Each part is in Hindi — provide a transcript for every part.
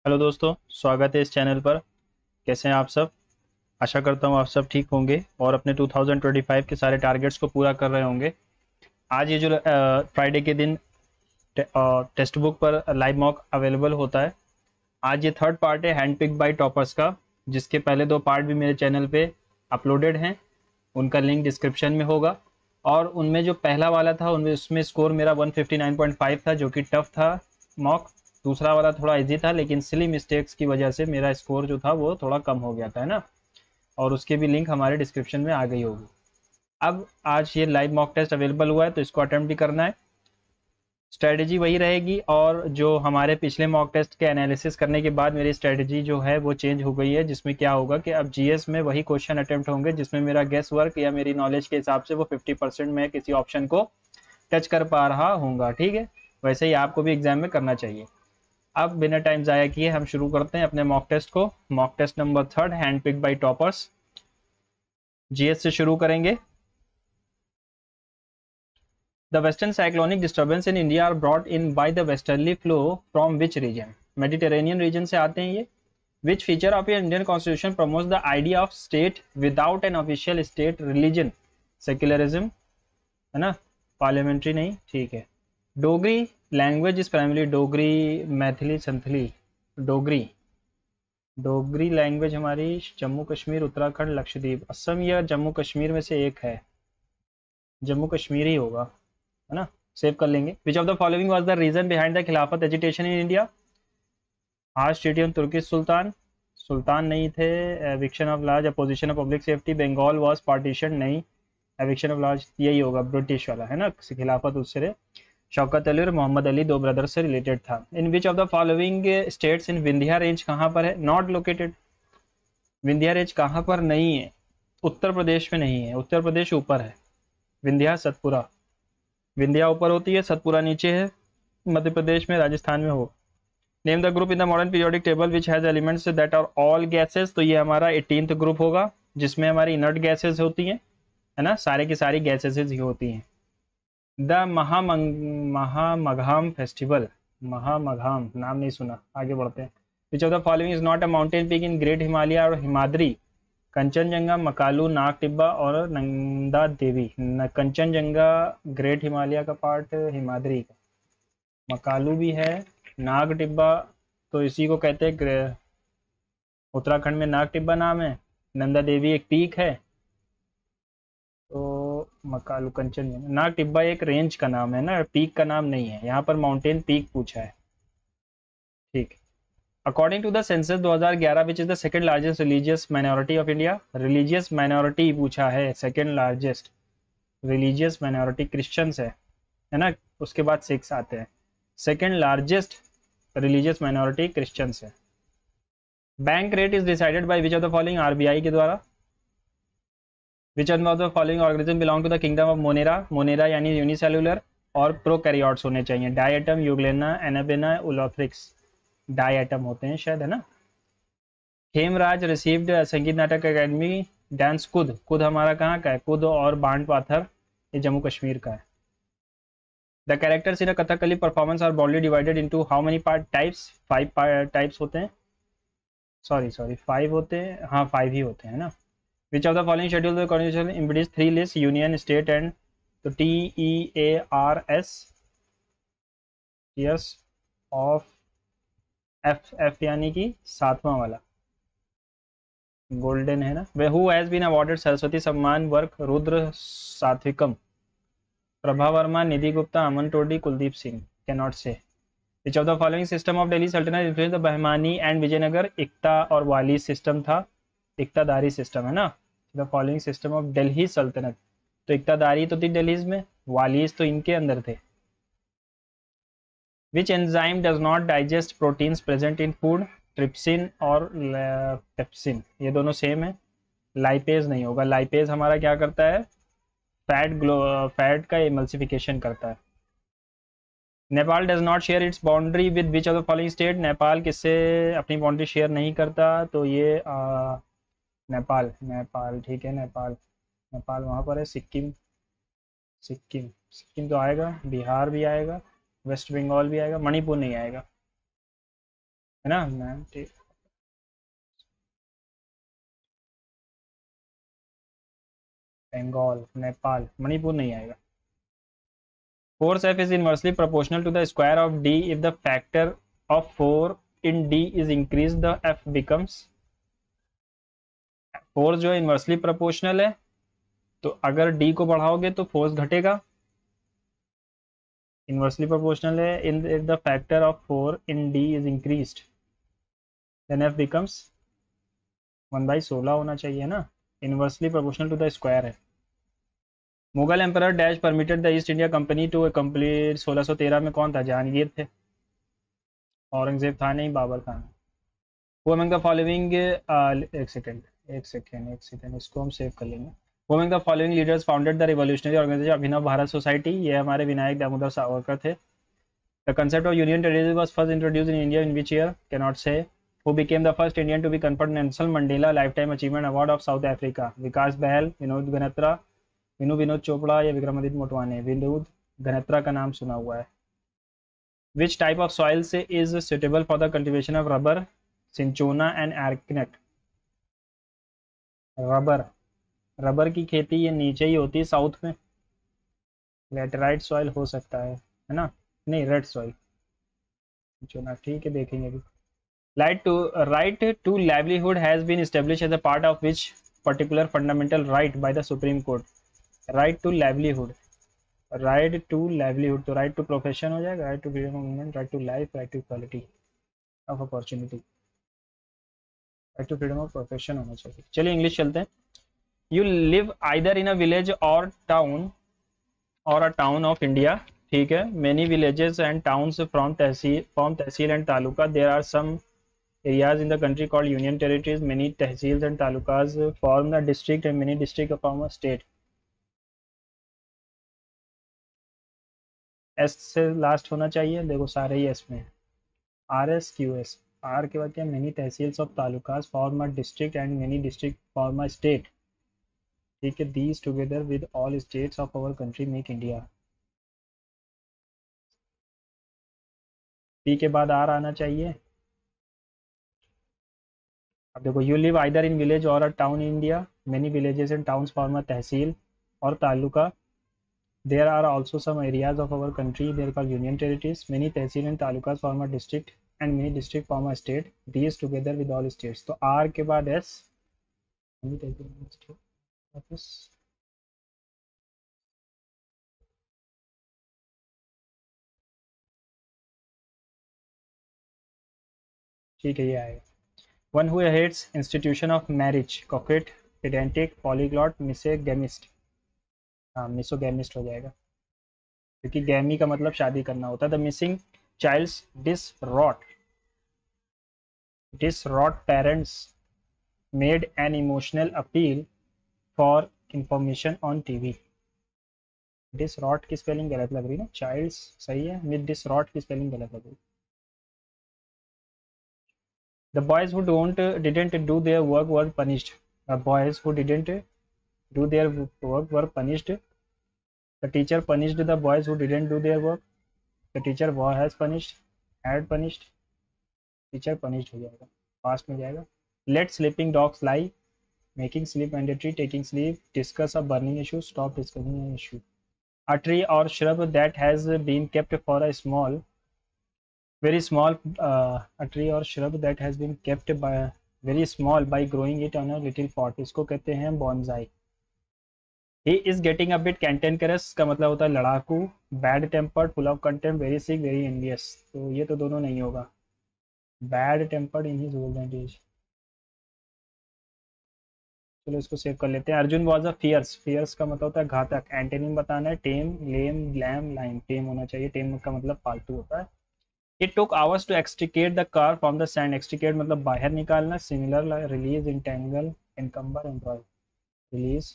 हेलो दोस्तों, स्वागत है इस चैनल पर। कैसे हैं आप सब? आशा करता हूँ आप सब ठीक होंगे और अपने 2025 के सारे टारगेट्स को पूरा कर रहे होंगे। आज ये जो फ्राइडे के दिन टेक्स्ट बुक पर लाइव मॉक अवेलेबल होता है। आज ये थर्ड पार्ट है हैंड पिक बाय टॉपर्स का, जिसके पहले दो पार्ट भी मेरे चैनल पे अपलोडेड हैं। उनका लिंक डिस्क्रिप्शन में होगा। और उनमें जो पहला वाला था उनमें उसमें स्कोर मेरा 159.5 था, जो कि टफ था मॉक। दूसरा वाला थोड़ा इजी था, लेकिन सिली मिस्टेक्स की वजह से मेरा स्कोर जो था वो थोड़ा कम हो गया था, है ना। और उसकी भी लिंक हमारे डिस्क्रिप्शन में आ गई होगी। अब आज ये लाइव मॉक टेस्ट अवेलेबल हुआ है, तो इसको अटेम्प्ट भी करना है। स्ट्रेटजी वही रहेगी, और जो हमारे पिछले मॉक टेस्ट के एनालिसिस करने के बाद मेरी स्ट्रेटजी जो है वो चेंज हो गई है, जिसमें क्या होगा कि अब जीएस में वही क्वेश्चन अटेम्प्ट होंगे जिसमें मेरा गेस वर्क या मेरी नॉलेज के हिसाब से वो 50% में किसी ऑप्शन को टच कर पा रहा हूँगा। ठीक है, वैसे ही आपको भी एग्जाम में करना चाहिए। अब बिना टाइम ज़ाया किए हम शुरू करते हैं अपने मॉक टेस्ट को। Mock test number third, hand pick by toppers. GS से शुरू करेंगे। The western cyclonic disturbance in India are brought in by the westerly flow from which region? Mediterranean region से आते हैं ये। Which feature of your Indian constitution promotes the idea of state without an official state religion? Secularism, है ना। पार्लियामेंट्री नहीं, ठीक है। Dogri language is primary Dogri, Maithili, Santhali. Dogri Dogri language हमारी जम्मू कश्मीर, उत्तराखंड, लक्षद्वीप, असम या जम्मू कश्मीर में से एक है। जम्मू कश्मीर ही होगा, है ना। सेव कर लेंगे। Which of the following was the reason behind the Khilafat agitation in India? Harsh treaty on Turkish sultan, सुल्तान नहीं थे। Eviction of large, opposition of public safety, Bengal was partition नहीं। एविक्शन ऑफ लार्ज यही होगा, ब्रिटिश वाला, है ना। खिलाफत उससे शौकत अली और मोहम्मद अली दो ब्रदर से रिलेटेड था। In which of the following states in Vindhya range कहाँ पर है? Not located. विंध्या रेंज कहाँ पर नहीं है? उत्तर प्रदेश में नहीं है, उत्तर प्रदेश ऊपर है। विंध्या सतपुरा, विंध्या ऊपर होती है, सतपुरा नीचे है। मध्य प्रदेश में, राजस्थान में हो। Name the group in the modern periodic table which has elements that are all gases. तो ये हमारा 18th ग्रुप होगा, जिसमें हमारी इनर्ट गैसेस होती हैं, है ना। सारे की सारी गैसेस ही होती हैं। द महामघाम फेस्टिवल, महामघाम नाम नहीं सुना, आगे बढ़ते हैं। Which of the following is not a mountain peak in great Himalaya और हिमाद्री? कंचनजंगा, मकालू, नाग टिब्बा और नंदा देवी। कंचनजंगा ग्रेट हिमालय का पार्ट, हिमाद्री का। मकालू भी है, नाग टिब्बा तो इसी को कहते हैं, उत्तराखंड में नाग टिब्बा नाम है। नंदा देवी एक पीक है। तो मकालू, कंचनजंगा, नाग टिब्बा एक रेंज का नाम है ना, पीक का नाम नहीं है। यहाँ पर माउंटेन पीक पूछा है, ठीक। According to the census 2011 which is the second largest religious minority of India? Religious minority पूछा है, second largest religious minority Christians है ना। उसके बाद सिक्स आते हैं। Second largest religious minority Christians है। Bank rate is decided by which of the following? RBI के द्वारा। Which of the following organism belong to the kingdom of Monera? Monera यानी यूनिसेलुलर और प्रोकैरियोट्स होने चाहिए। डायटम, यूग्लेना, एनाबेना, उलोथ्रिक्स डायटम होते हैं शायद, है ना। हेमराज रिसीव्ड संगीत नाटक अकेडमी डांस कुद, कुद हमारा कहाँ का है? कुद और बांड पाथर ये जम्मू कश्मीर का है। The characters in a Kathakali performance are broadly divided into how many part types? 5 types होते हैं। सॉरी 5 होते हैं, हाँ 5 ही होते हैं ना। Which of the following schedule the constitution embodies 3 list? Union, state and. तो TEARS, यस, ऑफ, एफ यानी कि सातवां वाला गोल्डन है ना। वे who has been awarded Saraswati Samman work? Rudra Satvikam, Prabha Verma, Nidhi Gupta, Aman Todi, Kuldeep Singh. Can not say. Which of the following system of Delhi Sultanate influence the Bahmani and Vijayanagar? Iqta और वाली सिस्टम था, इक्तादारी सिस्टम, है ना। The following system of Delhi सल्तनत, तो इक्तादारी तो थी दिल्लीज में, वालीज तो इनके अंदर थे। Which enzyme does not digest proteins present in food? Trypsin और पेप्सिन, ये दोनों सेम है। लाइपेज नहीं होगा, लाइपेज हमारा क्या करता है? फैट का एमल्सिफिकेशन करता है। Nepal does not share its boundary with which of the following state? Nepal किससे अपनी बाउंड्री शेयर नहीं करता? तो ये नेपाल, नेपाल ठीक है। नेपाल, नेपाल वहाँ पर है। सिक्किम, सिक्किम, सिक्किम तो आएगा। बिहार भी आएगा, वेस्ट बंगाल भी आएगा, मणिपुर नहीं आएगा। है ना मैम? ठीक। बंगाल, नेपाल, मणिपुर नहीं आएगा। Force F is inversely proportional to the square of D. If the factor of 4 in D is increased, the F becomes, force जो है इन्वर्सली प्रोपोर्शनल है, तो अगर D को बढ़ाओगे तो फोर्स घटेगा। इन्वर्सली प्रोपोर्शनल है, in if the factor of 4 in D is increased, then F becomes 1/16 होना चाहिए ना, inversely proportional to the square है। Mughal emperor dash permitted the East India Company to complete, 1613 में कौन था? जहांगीर थे। औरंगजेब था नहीं, बाबर खान। वो अमंग द फॉलोइंग, एक सेकेंड इसको हम सेव कर लेंगे। वो among the following leaders founded the revolutionary organisation Abhinav Bharat society, ये हमारे विनायक दामोदर सावरकर थे। The concept of union territory was first introduced in India in which year? Can not say. Who became the first Indian to be conferred Nelson Mandela life time achievement award of South Africa? Vikas Bahl, Vinod Ganatra, Vinod Chopra या विक्रमादित्य मोटवाने? विनोद गनेत्रा का नाम सुना हुआ है। विच टाइप ऑफ सॉइल से is suitable for the cultivation of rubber? Cinchona and arecanut. Rubber, rubber की खेती ये नीचे ही होती है साउथ में। लेटराइट सॉइल हो सकता है ना? नहीं, रेड सॉइल। सिंचोना, ठीक है, देखेंगे अभी। Right to livelihood has been establish as a part of which particular fundamental right by the supreme court? Right to livelihood, right to livelihood, तो राइट टू प्रोफेशन हो जाएगा, right to freedom of movement, right to life, right to equality of opportunity, right to freedom of profession होना चाहिए। चलिए इंग्लिश चलते हैं। You live either in a village or a town of India, ठीक है। Many villages and towns from tehsil and taluka, there are some areas in the country called union territories, many tehsils and talukas form the district and many district form a state। S से लास्ट होना चाहिए, देखो सारे ही एस में है। R S Q S, R के बाद क्या? Many tehsils of talukas form a district and many district form a state, ठीक है। These together with all states of our country make India. P के बाद आर आना चाहिए। अब देखो, you live either in village or a town in India, many villages and towns form a तहसील और taluka, there are also some areas of our country they are called union territories, many tehsil and talukas form a district and many district form a state, these together with all states। तो R के बाद S, many tehsil and state office, ठीक है, ये आएगा। One who hates institution of marriage, coquette, pedantic, polyglot, misogamist. हाँ, मिसोगैमिस्ट हो जाएगा, क्योंकि गैमी का मतलब शादी करना होता है। The missing child's distraught parents made an emotional appeal for information on TV. Distraught की स्पेलिंग गलत लग रही है ना, चाइल्ड्स सही है, मिड डिसरॉट की स्पेलिंग गलत लग रही है। The boys who don't didn't do their work were punished, the boys who didn't do their work were punished, the teacher punished the boys who didn't do their work, the teacher has punished, had punished, teacher punished हो जाएगा, पास्ट में जाएगा। Let sleeping dogs lie, making sleep mandatory, taking sleep, discuss a burning issue, stop discussing an issue. A tree or shrub that has been kept for a small, very small, a tree or shrub that has been kept by very small by growing it on a little pot, इसको कहते हैं bonsai। he is getting a bit cantankerous का मतलब होता है लड़ाकू, bad tempered, full of contempt, very sick, very envious, तो ये तो दोनों नहीं होगा। bad tempered in his old age, चलो इसको सेव कर लेते हैं। Arjun was a fierce, fierce का मतलब होता है घातक। एंटेनिम बताना है, टेम, लेम, लैम, लाइम, टेम होना चाहिए, टेम का मतलब पालतू होता है। It took hours to extricate the car from the sand, extricate मतलब बाहर निकालना, similar, release, entangle, encumber, embroil, release।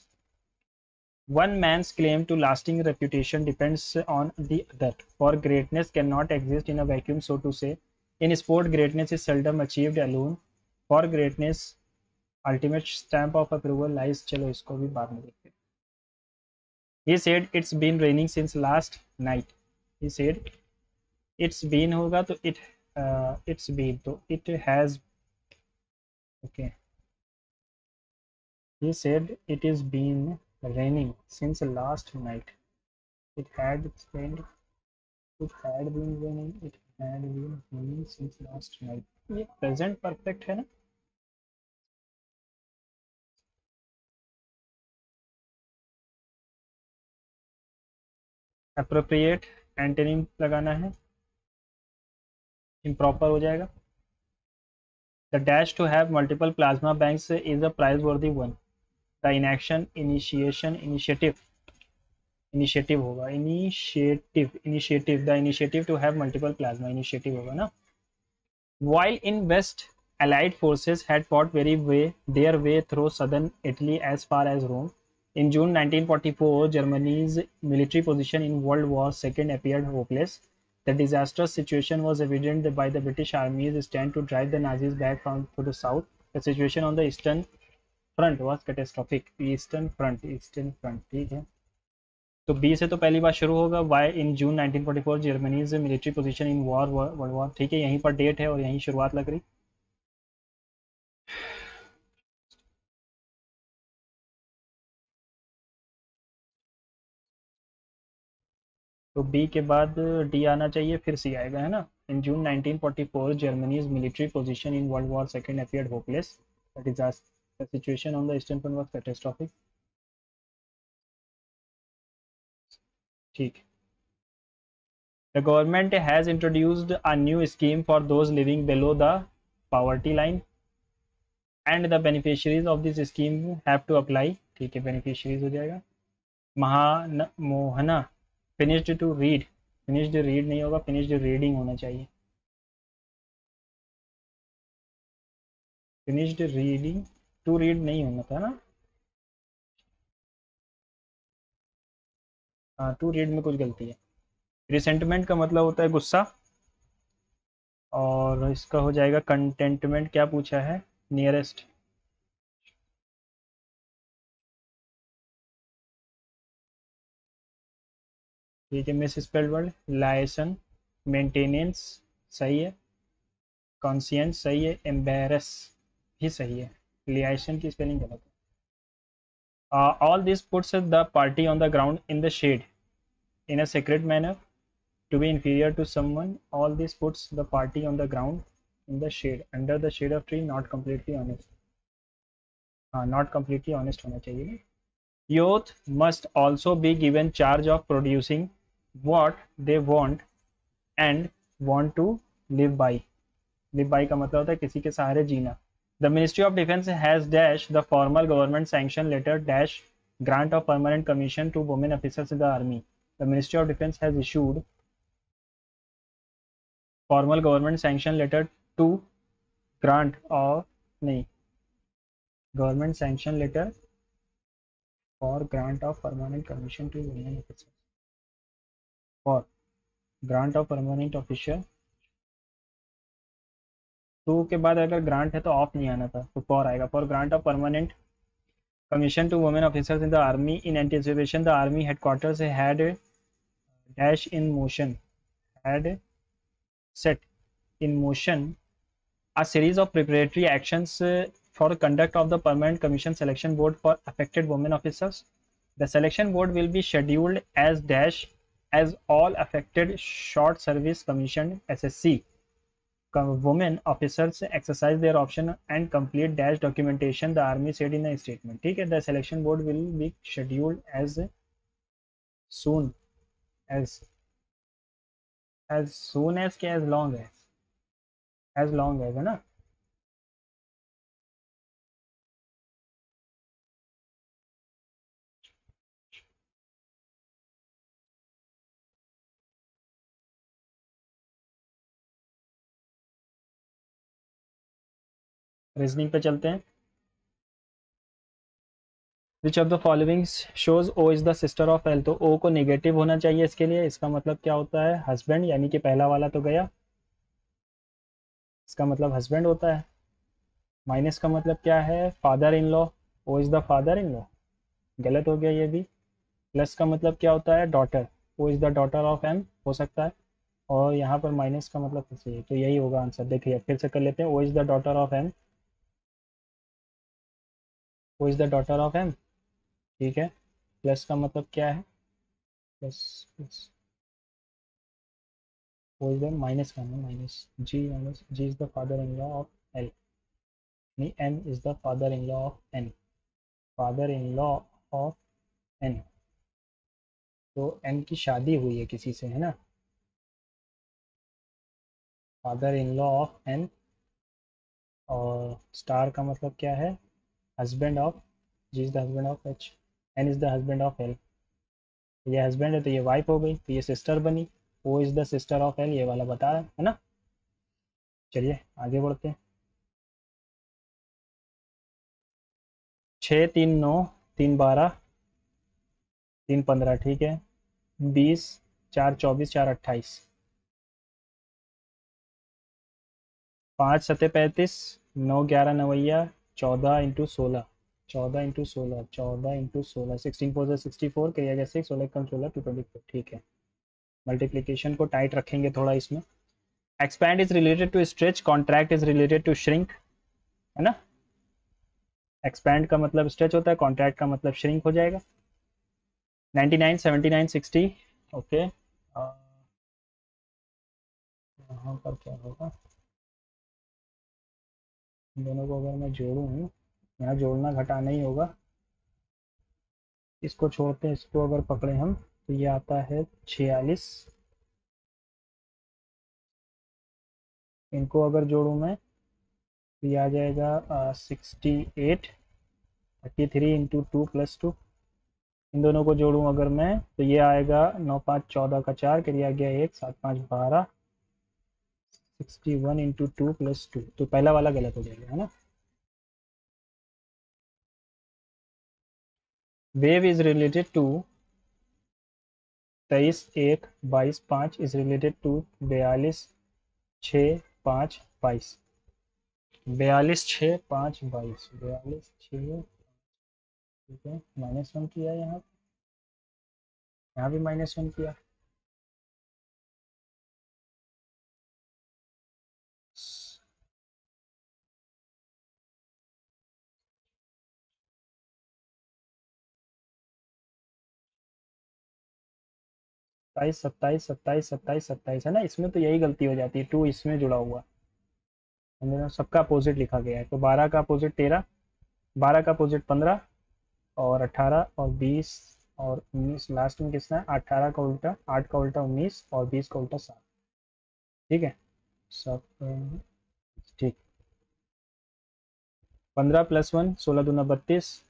One man's claim to lasting reputation depends on the other, for greatness cannot exist in a vacuum, so to say। In sport greatness is seldom achieved alone, for greatness ultimate stamp of approval lies, चलो इसको भी बाद में देखते हैं। He said it's been raining since last night, he said it's been होगा तो it इट्स बीन, तो it has, okay, he said it is been raining since last night. It had spent, it had been raining, it had been raining since last night. ये प्रेजेंट परफेक्ट है ना? अप्रोप्रिएट एंटोनिम लगाना है, इम्प्रॉपर हो जाएगा. The dash to have multiple plasma banks is a prize-worthy one. The inaction, initiative होगा, initiative, the initiative to have multiple plasma, initiative होगा ना. While in West, Allied forces had fought their way through southern Italy as far as Rome. In June 1944, Germany's military position in World War II appeared hopeless. The disastrous situation was evident by the British Army's stand to drive the Nazis back to the south. The situation on the Eastern Front was catastrophic. Eastern Front, ठीक है. तो बी से तो पहली बात शुरू होगा. Why in June 1944 Germany's military position in world war, ठीक है, यहीं पर डेट है और यहीं शुरुआत लग रही. तो बी के बाद डी आना चाहिए, फिर सी आएगा, है ना. इन June 1944 Germany's military position in world war second appeared hopeless. The disaster, the situation on the eastern front was catastrophic. ठीक. The government has introduced a new scheme for those living below the poverty line and the beneficiaries of this scheme have to apply. ठीक है, beneficiaries हो जाएगा. Mohana finished to read, finished read नहीं होगा, finished reading होना चाहिए. finished reading, to read नहीं होना था ना. हाँ, टू रीड में कुछ गलती है. रिसेंटमेंट का मतलब होता है गुस्सा, और इसका हो जाएगा कंटेंटमेंट. क्या पूछा है? नियरेस्ट. ठीक है, miss spelled word. Licence, maintenance सही है, कॉन्सियंस सही है, एम्बेरस भी सही है, लियासन की स्पेलिंग गलत है. All this puts the party on the ground in the shade in a secret manner to be inferior to someone. All this puts the party on the ground in the shade, under the shade of tree, not completely honest. हाँ, not completely honest होना चाहिए. Youth must also be given charge of producing what they want and want to live by. Live by का मतलब होता है किसी के सहारे जीना. The Ministry of Defence has dash the formal government sanction letter dash grant of permanent commission to women officers in the army. The Ministry of Defence has issued formal government sanction letter to grant or नहीं, government sanction letter for grant of permanent commission to women officers, for grant of permanent officer. Two के बाद अगर ग्रांट है तो ऑफ नहीं आना था, तो फॉर आएगा. For grant of permanent commission to women officers in the army in anticipation the army headquarters had dash in motion, had set in motion a series of preparatory actions for conduct of the permanent commission selection board for affected women officers. The selection board will be scheduled as dash as all affected short service commissioned SSC women officers exercise their option and complete dash documentation, the army said in a statement. ठीक है, the selection board will be scheduled as soon as क्या, as long as है ना. रीजनिंग पे चलते हैं. Which of the following shows O is the sister of L. तो ओ को नेगेटिव होना चाहिए इसके लिए. इसका मतलब क्या होता है? हस्बैंड, यानी कि पहला वाला तो गया, इसका मतलब हस्बैंड होता है. माइनस का मतलब क्या है? Father in law. O is the father in law, गलत हो गया ये भी. प्लस का मतलब क्या होता है? Daughter. O is the daughter of M हो सकता है. और यहाँ पर माइनस का मतलब फिर से ये, तो यही होगा आंसर। देखिए फिर से कर लेते हैं। O is the daughter of M, O is the daughter of M, ठीक है। प्लस का मतलब क्या है, plus plus, O is the minus का ना, minus G is the father in law of L, नहीं M is the father in law of N, father in law of N, तो एन की शादी हुई है किसी से, है ना। Father in law of N, और स्टार का मतलब क्या है, husband of, G is the husband of H, N is the husband of L. ये हस्बैंड है तो ये वाइफ हो गई, तो ये सिस्टर बनी। वो is the sister of L, ये वाला बता रहा है ना। चलिए आगे बढ़ते हैं। 6 3 9 3 12 3 15, ठीक है। 20 4 24 4 28, 5 7 35, 9 11 नवैया, 14 × 16, 14 × 16, 14 × 16, 16 4 64, करिएगा गया 6, 16 कम 16 224, ठीक है। मल्टीप्लिकेशन को टाइट रखेंगे थोड़ा इसमें। Expand is related to stretch, contract is related to shrink, है ना। एक्सपैंड का मतलब स्ट्रेच होता है, कॉन्ट्रैक्ट का मतलब श्रिंक हो जाएगा। 99 79 60, ओके। यहाँ पर क्या होगा, इन दोनों को अगर मैं जोड़ूँ, यहाँ जोड़ना घटाना ही होगा, इसको छोड़ते हैं, इसको अगर पकड़े हम तो ये आता है 46, इनको अगर जोड़ूँ मैं तो ये आ जाएगा 68, 33 × 2 + 2। इन दोनों को जोड़ूँ अगर मैं तो ये आएगा 9 5 14 का 4, करिए गया 1 7 5 12, 61 × 2 + 2, तो पहला वाला गलत हो जाएगा, है ना। Wave is related to 23 1 22 5 is related to 42 6 5 22, 42 6 5 22, 42 6, ठीक है। -1 किया, यहाँ भी -1 किया, 27 27 27 27 27, है ना। इसमें तो यही गलती हो जाती है, 2 इसमें जुड़ा हुआ, सबका अपोजिट लिखा गया है। तो 12 का अपोजिट 13, 12 का अपोजिट 15, और 18 और 20 और 19 लास्ट में कितना है, 18 का उल्टा 8 का उल्टा 19 और 20 का उल्टा 7, ठीक है। सब ठीक। 15 + 1 16 दूना 32,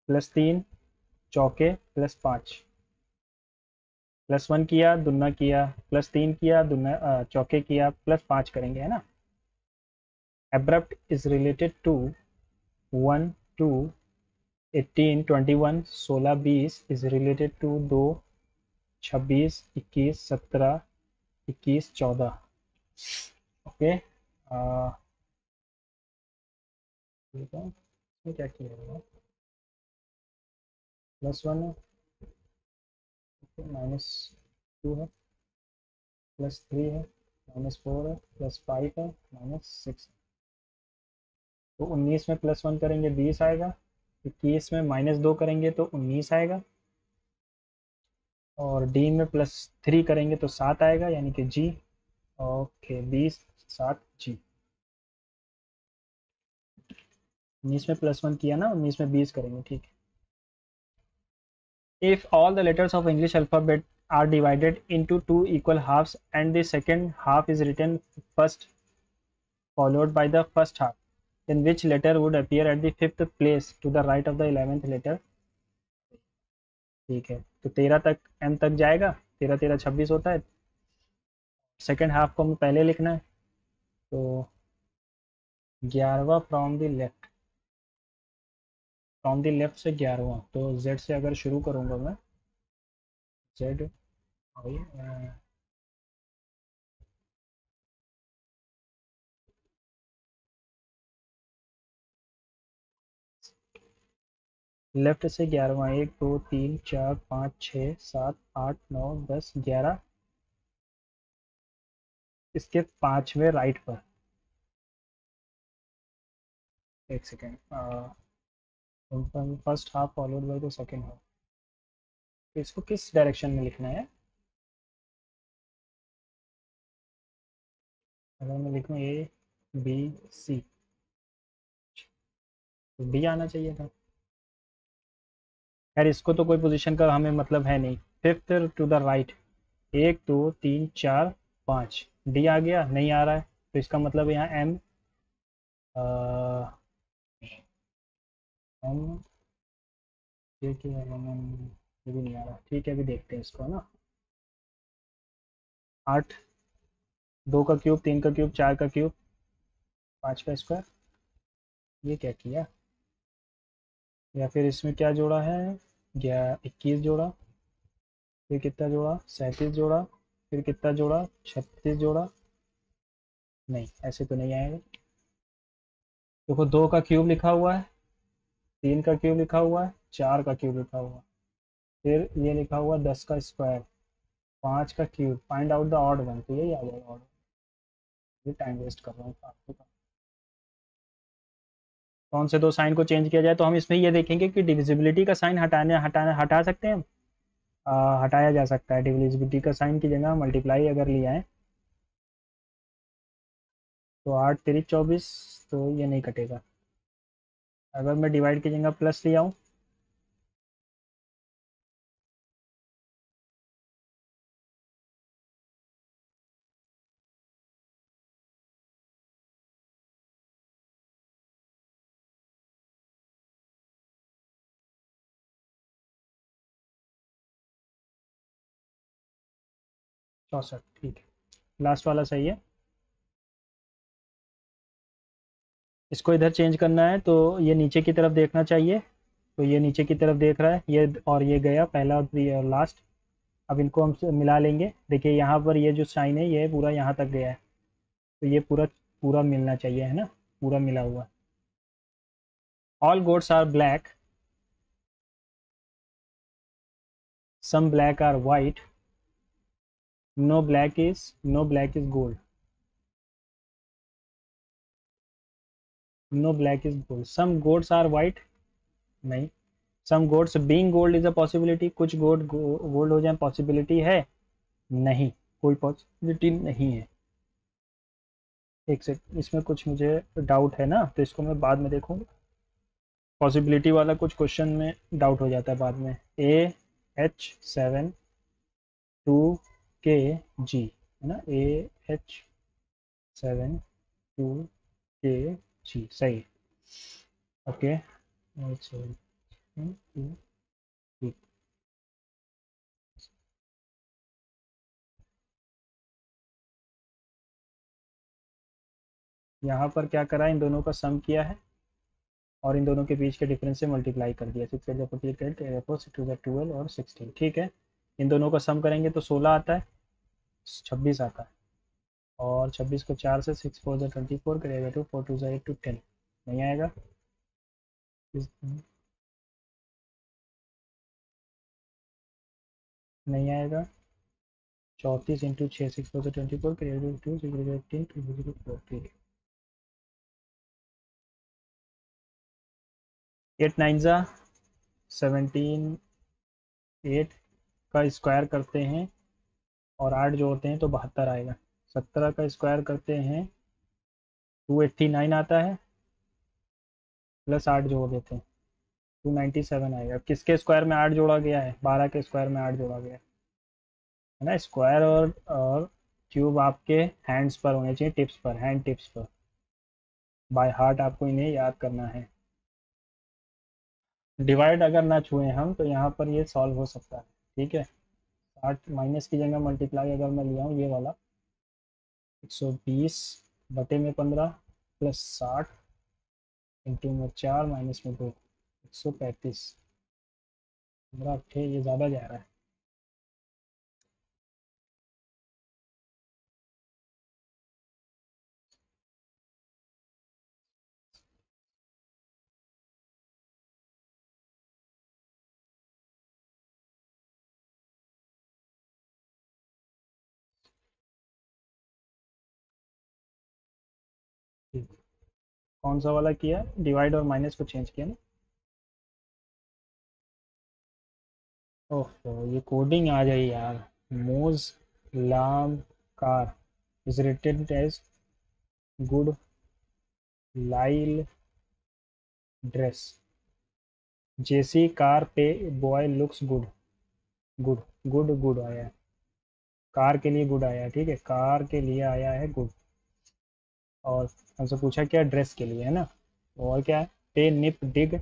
+3 चौके, +5, +1 किया दुना किया, +3 किया दुना चौके किया, +5 करेंगे, है ना। Abrupt is related to 1 2 18 21, 16 20 is related to 2 26 21 17 21 14, okay. ठीक है, इसमें क्या किया होगा, +1 है, -2 है, +3 है, -4 है, +5 है, -6 है। तो 19 में +1 करेंगे 20 आएगा, 21 में -2 करेंगे तो 19 आएगा, और डी में +3 करेंगे तो 7 आएगा, यानी कि जी। ओके 20 7 जी। 19 में +1 किया ना, 19 में 20 करेंगे, ठीक है। If all the letters of English alphabet are divided into two equal halves and the second half is written first followed by the first half, then which letter would appear at the fifth place to the right of the 11th letter? ठीक है, तो 13 तक m तक जाएगा, 13 13 26 होता है। सेकेंड हाफ को हमें पहले लिखना है, तो 11वां फ्रॉम द लेफ्ट से 11वां, तो z से अगर शुरू करूँगा मैं, z वही लेफ्ट से 11वां, 1 2 3 4 5 6 7 8 9 10 11, इसके 5वें राइट पर। एक second, first half followed by the second half. इसको किस डायरेक्शन में लिखना है? अगर मैं लिखूँ ए बी सी, तो डी आना चाहिए था। यार इसको तो कोई पोजीशन का हमें मतलब है नहीं। Fifth to the right, 1 2 3 4 5, D आ गया? नहीं आ रहा है, तो इसका मतलब यहाँ एम, एम ये क्या है, ये भी नहीं आ रहा। ठीक है, अभी देखते हैं इसको ना। 8, 2 का क्यूब, 3 का क्यूब, 4 का क्यूब, 5 का स्क्वायर। ये क्या किया? या फिर इसमें क्या जोड़ा है? 21 जोड़ा, फिर कितना जोड़ा? 37 जोड़ा, फिर कितना जोड़ा? 36 जोड़ा। नहीं, ऐसे तो नहीं आएगा। देखो, 2 का क्यूब लिखा हुआ है, 3 का क्यूब लिखा हुआ है, 4 का क्यूब लिखा हुआ है, फिर ये लिखा हुआ 10 का स्क्वायर, 5 का cube. Find out the odd one, तो यही आ जाएगा ऑड। ये टाइम वेस्ट कर रहा हूँ फालतू का। कौन से दो साइन को चेंज किया जाए? तो हम इसमें ये देखेंगे कि डिविजिबिलिटी का साइन हटा सकते हैं हम। हटाया जा सकता है डिविजिबिलिटी का साइन की जगह मल्टीप्लाई अगर लिया है तो 8 3 24, तो ये नहीं कटेगा। अगर मैं डिवाइड की जगह प्लस ले आऊँ, चौसठ, ठीक है, लास्ट वाला सही है। इसको इधर चेंज करना है तो ये नीचे की तरफ देखना चाहिए, तो ये नीचे की तरफ देख रहा है ये, और ये गया पहला और लास्ट। अब इनको हम मिला लेंगे। देखिए यहाँ पर ये जो साइन है ये पूरा यहाँ तक गया है, तो ये पूरा पूरा मिलना चाहिए, है ना? पूरा मिला हुआ। All goats are black, some black are white, no black is gold. No black is gold, some goats are white. नहीं, some goats being gold is a possibility, कुछ गोट गोल्ड हो जाए पॉसिबिलिटी है? नहीं, कोई पॉसिबिलिटी नहीं है। एक से इसमें कुछ मुझे डाउट है ना, तो इसको मैं बाद में देखूंगा। पॉसिबिलिटी वाला कुछ क्वेश्चन में डाउट हो जाता है बाद में। AH72KG, है ना? AH72KG सही। ओके, 8 7 2 यहाँ पर क्या करा, इन दोनों का सम किया है और इन दोनों के बीच के डिफरेंस से मल्टीप्लाई कर दिया। 6 4 और 16, ठीक है। इन दोनों का सम करेंगे तो 16 आता है, 26 आता है। और 26 को 4 से, 6 4 24 करेगा तो 4 2 8 to 10, नहीं आएगा। नहीं आएगा। 34 × 6, 6 4 24 करेगा 2 0 18 2 0 4, ठीक है। 8 9 ज़ा 17, 8 का स्क्वायर करते हैं और 8 जोड़ते हैं तो 72 आएगा। 17 का स्क्वायर करते हैं 289 आता है, प्लस 8 जोड़ देते हैं 297 आएगा। किसके स्क्वायर में 8 जोड़ा गया है? 12 के स्क्वायर में 8 जोड़ा गया है ना? स्क्वायर और क्यूब आपके हैंड्स पर होने चाहिए, टिप्स पर, हैंड टिप्स पर। बाय हार्ट आपको इन्हें याद करना है। डिवाइड अगर ना छुए हम तो यहाँ पर ये सॉल्व हो सकता है, ठीक है। 60 माइनस की जगह मल्टीप्लाई अगर मैं लिया हूँ ये वाला, 120/15 प्लस 60 इंटू में 4 माइनस में 2, 135। 15 ये ज़्यादा जा रहा है। ठीक। कौन सा वाला किया, डिवाइड और माइनस को चेंज किया ना। ओहो, ये कोडिंग आ जाए यार। मोज लाम कार इज रेटेड एज गुड लाइल ड्रेस, जेसी कार पे boy looks good. Good, good good आया है। कार के लिए गुड आया है, ठीक है, कार के लिए आया है गुड। और हमसे पूछा क्या, ड्रेस के लिए है ना। और क्या है, pe nip dig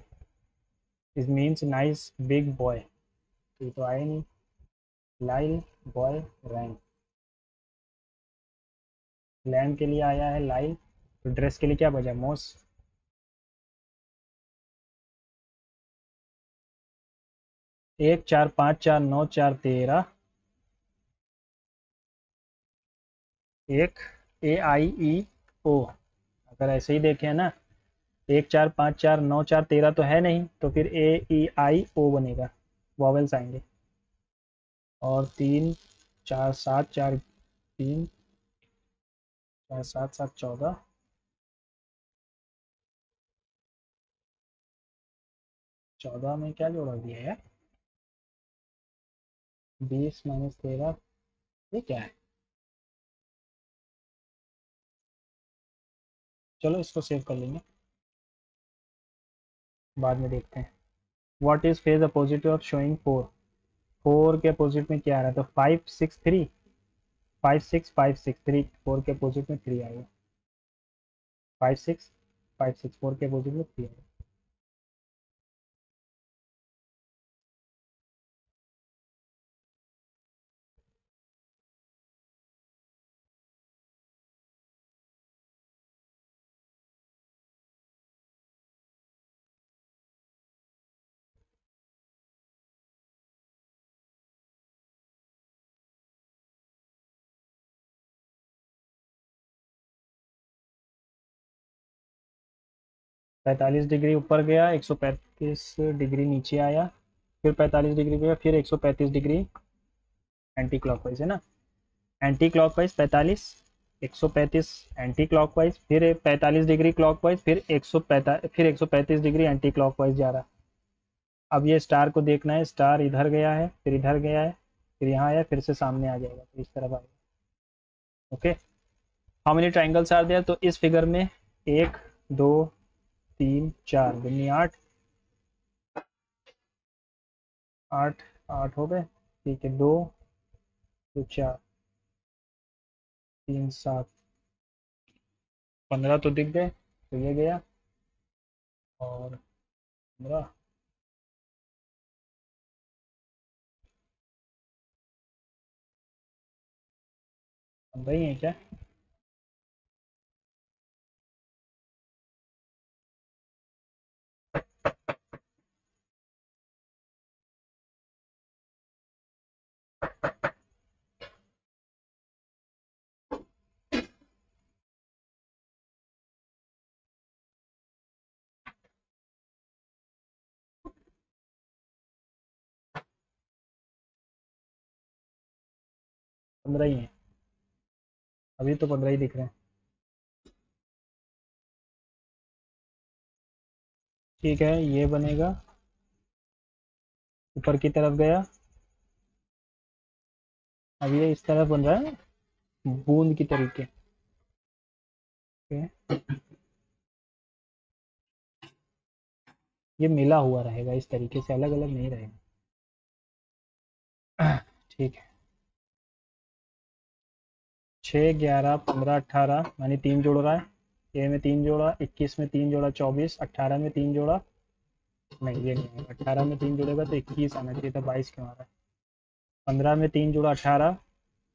is means nice big boy, ये तो आया नहीं। लाइल बॉय रैंक, लैम के लिए आया है लाइल, तो ड्रेस के लिए क्या बचा, मोस। 1 4 5 4 9 4 13, एक AIE O। अगर ऐसे ही देखें ना, 1 4 5 4 9 4 13 तो है नहीं, तो फिर AEIO बनेगा, वॉवेल्स आएंगे। और 3 4 7 4 3 4 7 7 14, 14 में क्या जोड़ा दिया है, 20 - 13, ये क्या है। चलो इसको सेव कर लेंगे, बाद में देखते हैं। What is phase opposite of showing 4, 4 के अपोजिट में क्या आ रहा है, तो 5 6 3, 5 6 5 6 3, 4 के अपोजिट में 3 आएगा, 5 6 5 6, 4 के अपोजिट में 3 आएगा। 45 डिग्री ऊपर गया, 135 डिग्री नीचे आया, फिर 45 डिग्री गया, फिर 135 डिग्री एंटी क्लॉकवाइज है ना। एंटी क्लॉकवाइज 45, 135 एंटी क्लॉकवाइज, फिर 45 डिग्री क्लॉकवाइज, फिर 145, फिर 135 डिग्री एंटी क्लॉकवाइज जा रहा। अब ये स्टार को देखना है, स्टार इधर गया है, फिर इधर गया है, फिर यहाँ आया, फिर से सामने आ जाएगा, तो इस तरफ आएगा। Okay, how many triangles are there, तो इस फिगर में 1 2 3 4 दुनी 8, 8 8 हो गए, ठीक है, 2 तो 4 3 7 15 तो दिख गए, तो ये गया, और 15, 15 ही है क्या। पंद्रह ही है, अभी तो 15 ही दिख रहे हैं। ठीक है, ये बनेगा, ऊपर की तरफ गया, अब ये इस तरफ बन रहा है, बूंद की तरीके। ओके, ये मिला हुआ रहेगा इस तरीके से, अलग अलग नहीं रहेगा। ठीक है, 6 11 15 18, मैंने 3 जोड़ रहा है, ये में 3 जोड़ा, 21 में 3 जोड़ा 24, 18 में 3 जोड़ा, नहीं ये नहीं है, 18 में 3 जोड़ेगा तो 21 आना चाहिए था, 22 क्यों आ रहा है। 15 में 3 जोड़ा 18,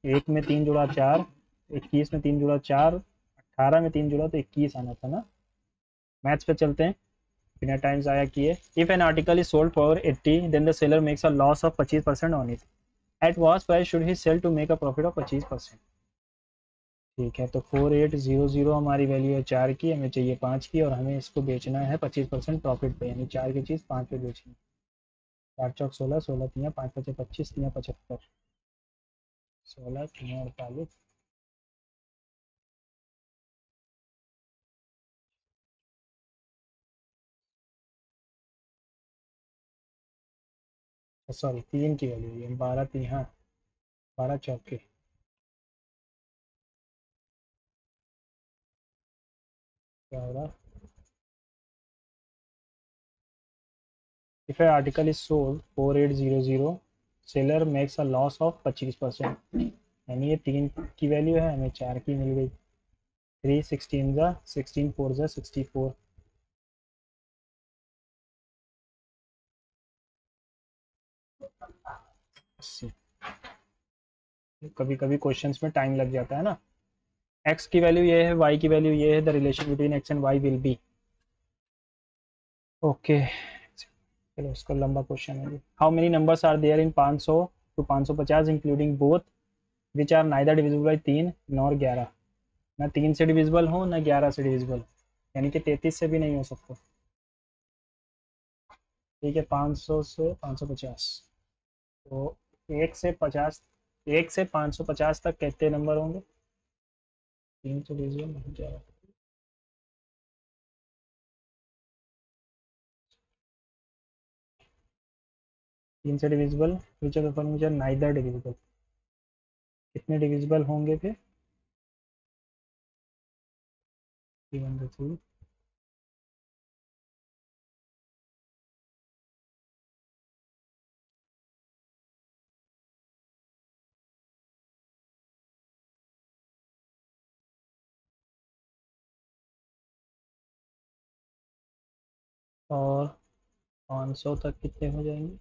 1 में 3 जोड़ा 4, 21 में 3 जोड़ा 4, 18 में 3 जोड़ा तो 21 आना था ना। मैथ्स पे चलते हैं, बिना टाइम ज़ाया किए। If an article is sold for 80, then the seller makes a loss of 25% on it, at what price should he sell to make a profit of 25%। ठीक है, तो 4800 हमारी वैल्यू है 4 की, हमें चाहिए 5 की, और हमें इसको बेचना है 25% प्रॉफिट पे, यानी 4 की चीज़ 5 पे बेचनी। 4 चौक 16, 16 तियाँ 5 पचे 25, तियाँ 75, 16 तियाँ 48, सॉरी 3 की वैल्यू ये 12 3, हाँ 12 चौके क्या हो रहा? If an article is sold 4800, seller makes a loss of 25%। यानी ये 3 की वैल्यू है, हमें 4 की मिल गई। 3 16 जा 16 4 जा 64। कभी कभी क्वेश्चंस में टाइम लग जाता है ना। x की वैल्यू ये है, y की वैल्यू ये है, the relation between x and y will be. Okay चलो इसका लंबा क्वेश्चन है। How many numbers are there in 500 to 550 including both which are neither divisible by 3 nor 11। ना 3 से डिविजिबल हो ना 11 से डिविजिबल, यानी कि 33 से भी नहीं हो सकता। ठीक है 500 से 550, तो 1 से 50, 1 से 550 तक कितने नंबर होंगे? 3 से डिविजिबल नहीं जाएगा। 3 से divisible which are the following which are neither divisible, कितने डिविजिबल होंगे फिर? 3 और 500 तक कितने हो जाएंगे?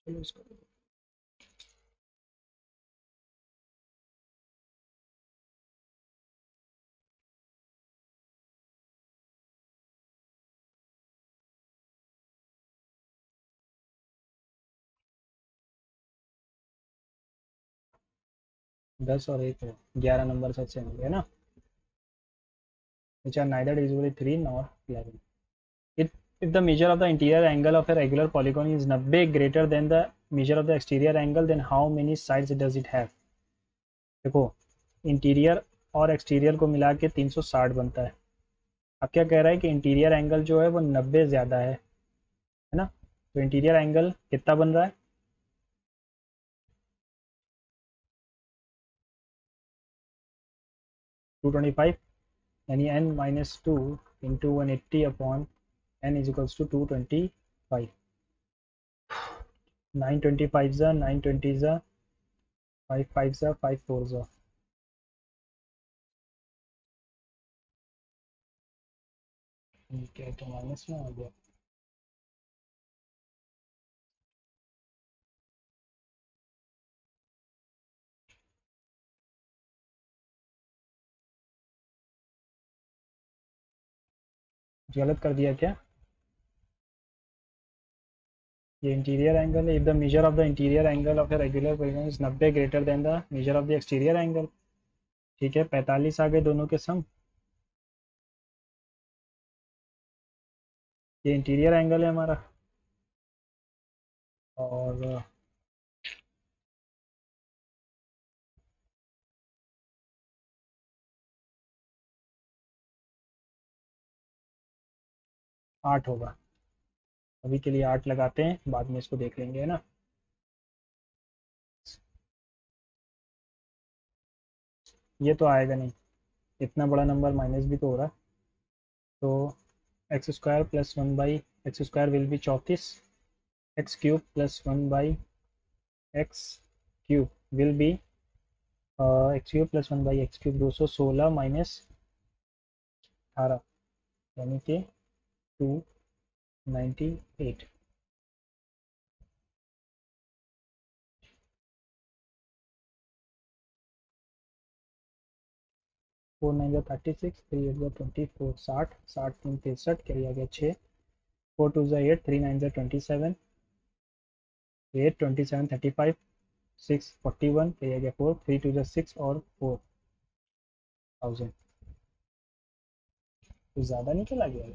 चलो इसको दस और एक है 11 नंबर सबसे होंगे ना, which are neither divisible by 3 nor 11। If, if the measure of the interior angle of a regular polygon is 90 greater than the measure of the exterior angle, then how many sides does it have? देखो इंटीरियर और एक्सटीरियर को मिला के 360 बनता है। अब क्या कह रहा है कि इंटीरियर एंगल जो है वो 90 ज़्यादा है ना? तो इंटीरियर एंगल कितना बन रहा है? 225, यानी n minus 2 into 180 upon n is equals to 225। 925 ज़ा 920 ज़ा 5 5 ज़ा 5 4 ज़ा, क्या तो माइनस में आ गया। गलत कर दिया क्या? ये इंटीरियर एंगल है। If the measure of the interior angle of a regular polygon is 90 greater than the measure of the exterior angle. ठीक है 45 आ गए दोनों के सम। ये इंटीरियर एंगल है हमारा, और 8 होगा। अभी के लिए 8 लगाते हैं, बाद में इसको देख लेंगे है ना। ये तो आएगा नहीं, इतना बड़ा नंबर माइनस भी तो हो रहा है। तो x square plus 1 by x square will be 34, x cube plus 1 by x cube will be x cube plus 1 by x cube 216 minus 18, यानी कि 298। 4 9 36, 3 8 24, 60 60 3 63, कैरी आ गया 6, 4 2 8, 3 9 27, 8 27 35, 6 41, कैरी आ गया 4, 3 2 6 और 4000। कुछ ज़्यादा नहीं चला गया?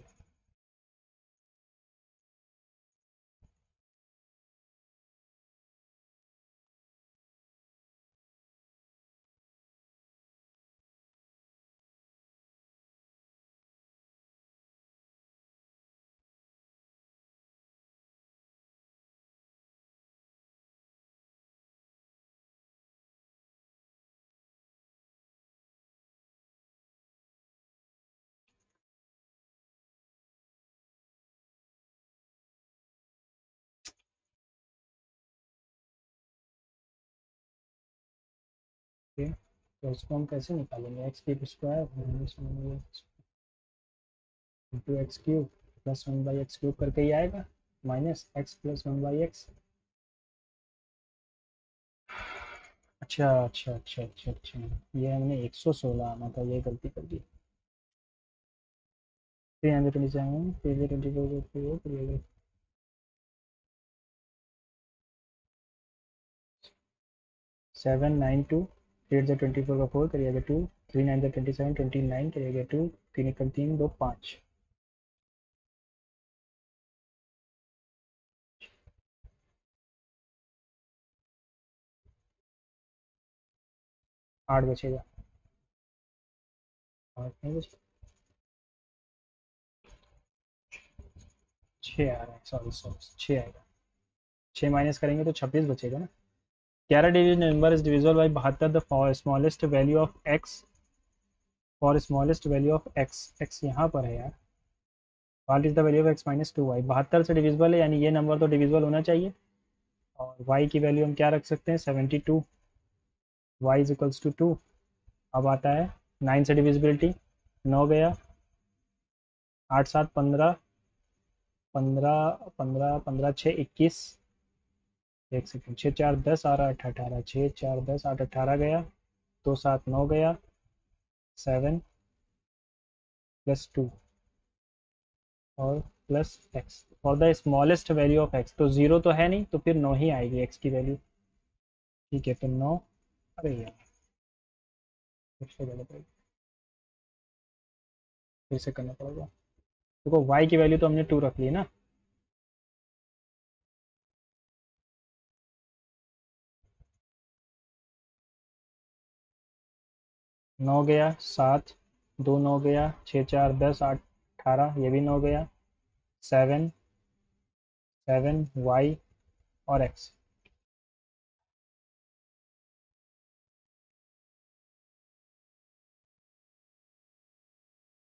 ओके, तो इसको हम कैसे निकालेंगे? X cube square minus one into x cube plus one by x cube करके ही आएगा, minus x plus one by x. अच्छा अच्छा अच्छा अच्छा अच्छा, ये हमने 116 आना था, ये गलती कर दी। 327 324 792 8 ज़ा 24 का 4 करिएगा 2, 3 9 ज़ा 27 29 करिएगा 2, 3 एकम 3 2 5, 8 बचेगा। 8 नहीं बचेगा, 6 आ रहा है, सॉरी सॉरी 6 आएगा। 6 माइनस करेंगे तो 26 बचेगा ना। 11 digit number is divisible by 72 the smallest value of x, for smallest value of x, x यहाँ पर है यार। What is the value of x minus two y, 72 से डिविजिबल है, यानी ये नंबर तो डिविजिबल होना चाहिए। और वाई की वैल्यू हम क्या रख सकते हैं? 72, वाई इज इक्वल्स टू 2। अब आता है 9 से डिविजिबिलिटी, 9 गया, 8 7 15, 15 15 15 6 21, एक सेकेंड, 6 4 10 आ रहा है 18, 6 4 10 8 18 गया, 2 7 9 गया, 7 प्लस 2 और plus x for the smallest value of x, तो जीरो तो है नहीं, तो फिर 9 ही आएगी एक्स की वैल्यू। ठीक है, तो 9। अरे यार फिर से गलत है, फिर से करना पड़ेगा। देखो y की वैल्यू तो हमने 2 रख ली ना, 9 गया, 7 2 9 गया, 6 4 10 8 18, ये भी 9 गया, 7 7 y और x।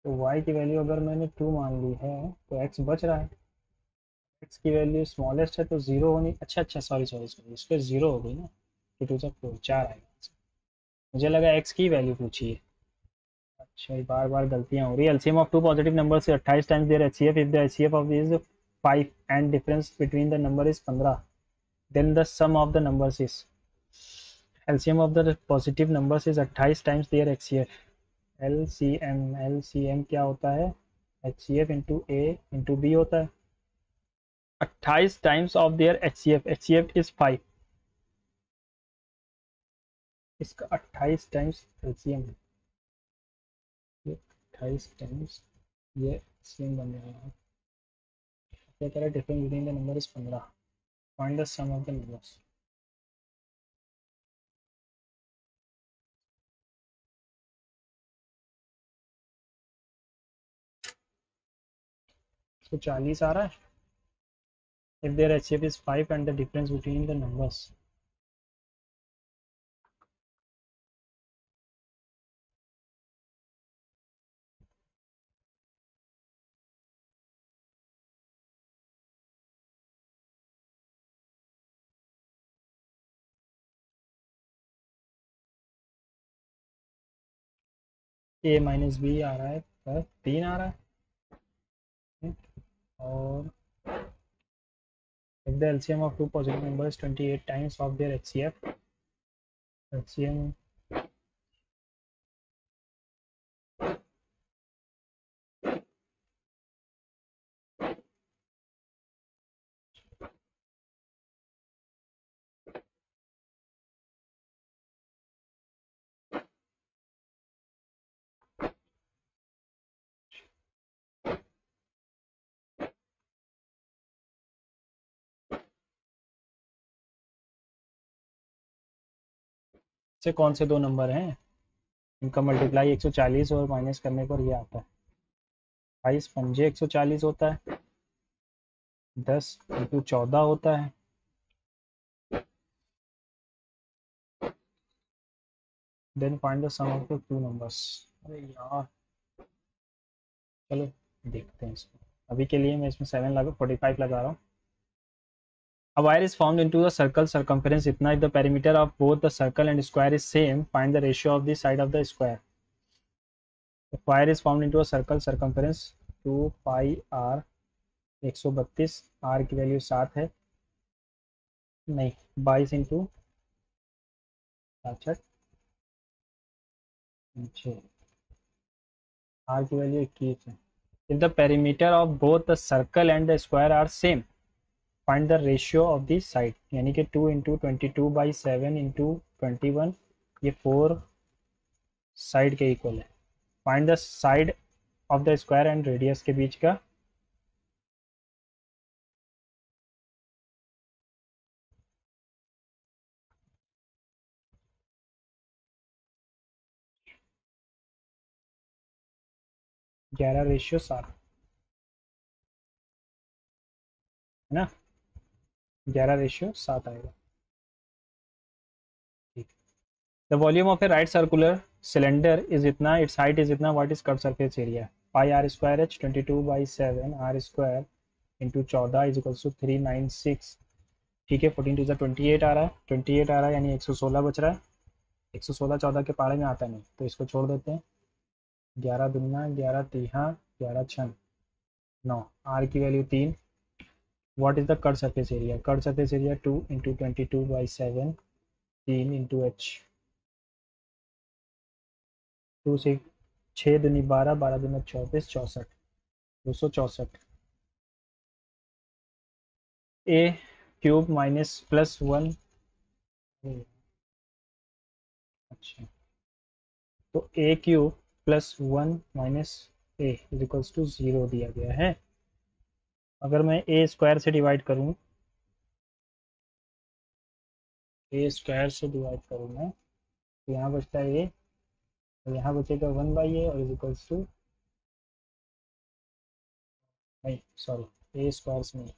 तो y की वैल्यू अगर मैंने 2 मान ली है तो x बच रहा है, x की वैल्यू स्मॉलेस्ट है तो जीरो होनी, अच्छा अच्छा सॉरी सॉरी सॉरी, इस पर जीरो हो गई ना, तो 2 से 4 4 आएगा। मुझे लगा x की वैल्यू पूछी है। अच्छा, ये बार बार गलतियां हो रही है। LCM of two positive number से 28 times their HCF, if the HCF of is 5 and difference between the number is 15, then the sum of the numbers is, LCM of the positive numbers is 28 times their HCF. LCM, LCM क्या होता है? HCF into a into b होता है। 28 times of their HCF, HCF is 5, इसका 28 टाइम्स एलसीएम है, ये 28 टाइम्स ये एलसीएम बन जाएगा। क्या कह रहा है? Difference between the number is 15, find the sum of the numbers. तो 40 आ रहा है, if their HCF is 5 and the difference between the numbers, a minus B आ रहा है पर 3 आ रहा है। और if the LCM of two positive numbers 28 times of their HCF, LCM से कौन से दो नंबर हैं, इनका मल्टीप्लाई 140 और माइनस करने पर ये आता है 22 पंजे 140 होता है, 10 × 14 होता है। Then find the sum of the two numbers. अरे यार, चलो देखते हैं इसको। अभी के लिए मैं इसमें 7 लगा 45 लगा रहा हूँ। A wire is formed into a circle circumference इतना, if the perimeter of both the circle and square is same, find the ratio of the side of the square. The wire is formed into a circle circumference 2 pi r 132, r की वैल्यू 7 है, नहीं 22 इंटू 66, r की वैल्यू 21 है। If the perimeter of both the circle and the square are same, find the ratio of the side, यानी कि 2 इंटू 22/7 इंटू 21, ये 4 साइड के इक्वल है। Find the side of the square and radius के बीच का ग्यारह रेशियो 7 है ना, 11/7 आएगा। ठीक, the volume of a right circular cylinder is इतना, इट्स हाइट इज इतना, what is curve surface area, pi r square h 22/7 r square into 14 is equal to 396। ठीक है, 14 टू 28 आ रहा है, 28 आ रहा है, यानी 116 बच रहा है। 116 14 के पारे में आता नहीं, तो इसको छोड़ देते हैं। 11 दूना 11 तिहा 11 छन 9, r की value 3। What is the curve surface area, curve surface area 2 into 22/7, 3 into h, 2 से 6 दूनी 12, 12 दूना 24, 64, 264। ए क्यूब माइनस प्लस 1, अच्छा, तो A cube plus 1 minus A is equals to 0 दिया गया है। अगर मैं ए स्क्वायर से डिवाइड करूँ, ए स्क्वायर से डिवाइड करूँ मैं, तो यहाँ बचता है ए, और यहाँ बचेगा 1/a और इज इक्वल्स टू, नहीं सॉरी, ए स्क्वायर से नहीं,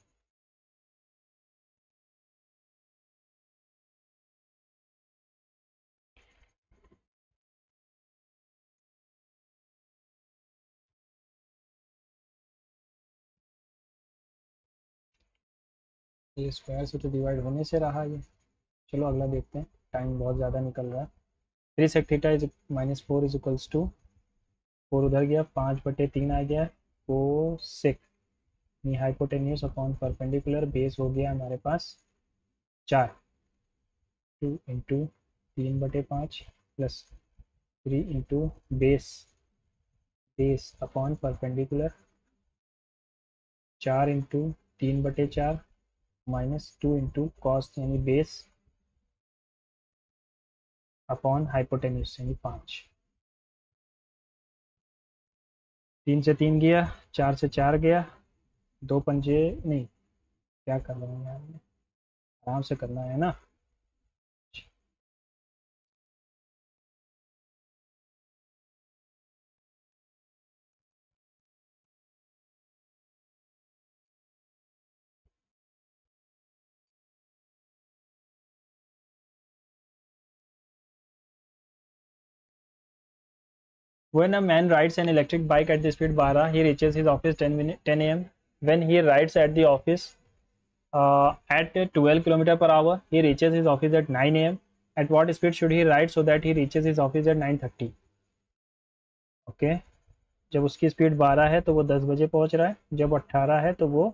ए स्क्वायर से तो डिवाइड होने से रहा ये। चलो अगला देखते हैं, टाइम बहुत ज़्यादा निकल रहा है। 3 sec theta is -4 is equals to, 4 उधर गया, 5/3 आ गया, 4 sec hypotenuse upon perpendicular, base हो गया हमारे पास 4, 2 into 3/5 plus 3 into base, base upon perpendicular, 4 into 3/4 minus 2 into cos यानी बेस अपॉन हाइपोटेन्यूस यानी 5। 3 से 3 गया, 4 से 4 गया, 2 पंजे नहीं, क्या कर रहा हूँ यार, आराम से करना है ना। When a man rides an electric bike at the speed 12, he reaches his office 10 a.m. When he rides at the office at 12 km/h, he reaches his office at 9 a.m. At what speed should he ride so that he reaches his office at 9:30? Okay, जब उसकी स्पीड 12 है तो वो 10 बजे पहुंच रहा है, जब 18 है तो वो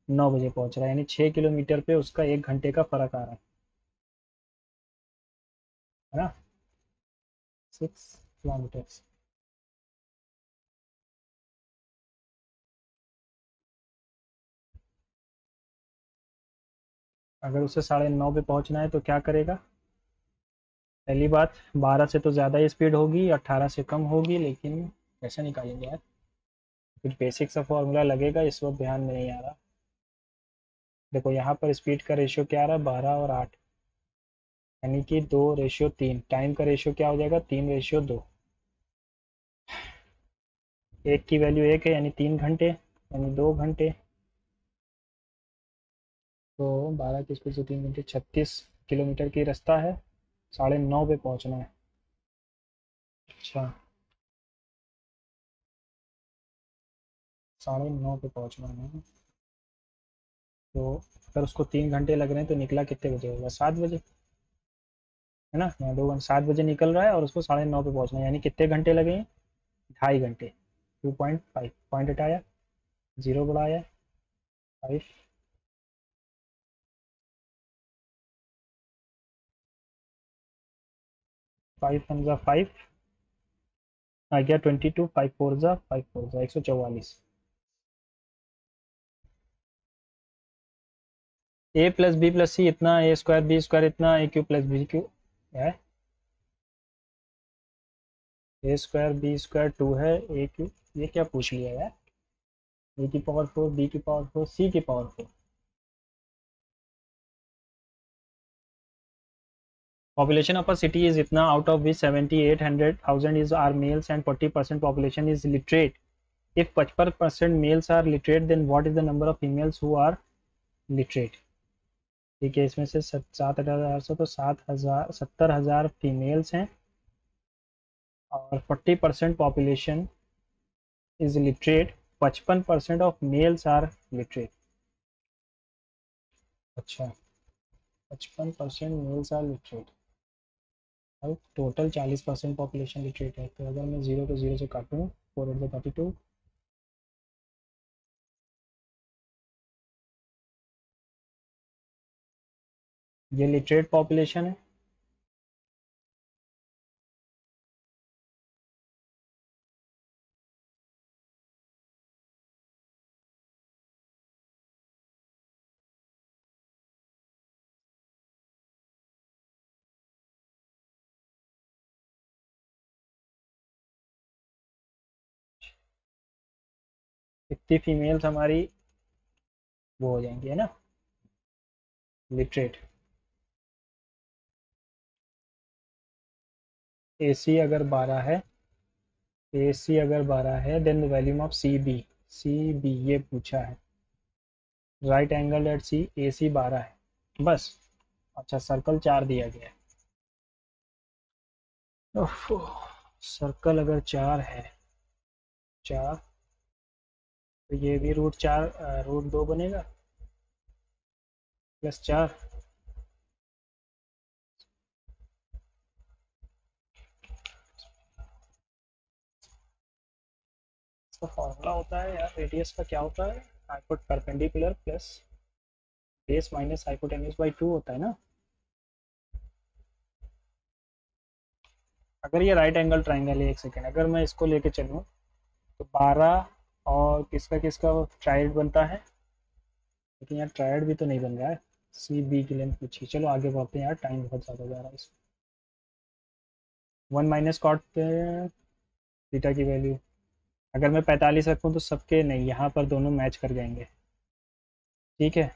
9 बजे पहुंच रहा है, यानी 6 किलोमीटर पे उसका 1 घंटे का फर्क आ रहा है ना, 6 किलोमीटर। अगर उसे 9:30 पे पहुंचना है तो क्या करेगा, पहली बात 12 से तो ज़्यादा ही स्पीड होगी, 18 से कम होगी, लेकिन कैसे निकालेंगे यार, कुछ बेसिक सा फॉर्मूला लगेगा, इस वक्त ध्यान में नहीं आ रहा। देखो यहाँ पर स्पीड का रेशियो क्या आ रहा है, 12 और 8, यानी कि 2:3। टाइम का रेशियो क्या हो जाएगा, 3:2। एक की वैल्यू 1 है यानी 3 घंटे, यानी 2 घंटे। तो 12 की स्पीड से 3 घंटे, 36 किलोमीटर की रास्ता है, 9:30 पे पहुंचना है। अच्छा, 9:30 पे पहुंचना है। तो अगर उसको 3 घंटे लग रहे हैं तो निकला कितने बजे होगा, 7 बजे, है ना। यहाँ 2 घंटे, 7 बजे निकल रहा है और उसको 9:30 पे पहुंचना है, यानी कितने घंटे लगे हैं, 2.5 घंटे। 2.5 पॉइंट हटाया, जीरो बढ़ाया, 5, 5 × 5 आ गया 22, 5 × 4 = 144। ए प्लस बी प्लस सी इतना, ए स्क्वायर बी स्क्वायर इतना, ए क्यू प्लस बी क्यू है, ए स्क्वायर बी स्क्वायर 2 है, ए क्यू, ये क्या पूछ लिया यार, ए की पावर 4, बी की पावर 4, सी की power 4। Population of a city is itna, out of which 78,000 is are males and 40% population is literate. If 55% males are literate, then what is the number of females who are literate? ठीक है, इसमें से 7,800 तो 70,000 फीमेल्स हैं और 40% population is literate, 55% of males are literate. अच्छा, 55% मेल्स आर लिटरेट और टोटल 40% पॉपुलेशन लिटरेट है। तो अगर मैं 0 को 0 से काटूँ, 4 × 32, ये लिटरेट पॉपुलेशन है। इतनी फीमेल्स हमारी वो हो जाएंगी, है ना, लिटरेट। AC अगर 12 है, AC अगर 12 है, then the volume of CB ये पूछा है। Right angle at C, AC 12 है बस। अच्छा, सर्कल 4 दिया गया है। सर्कल अगर 4 है, 4, तो ये भी √4 √2 बनेगा, +4। इसका फॉर्मूला होता है यार, रेडियस का क्या होता है, हाइपोट perpendicular plus base minus hypotenuse by 2 होता है ना। अगर ये राइट एंगल ट्राइंगल है, एक सेकेंड, अगर मैं इसको लेके चलूँ तो 12 और किसका किसका ट्राइड बनता है, लेकिन यार ट्राइड भी तो नहीं बन रहा है। CB की लेंथ पूछी, चलो आगे बढ़ते हैं यार, टाइम बहुत ज़्यादा जा रहा है इसमें। 1 माइनस कॉट थीटा की वैल्यू, अगर मैं 45 रखूँ तो सबके नहीं, यहाँ पर दोनों मैच कर जाएंगे। ठीक है,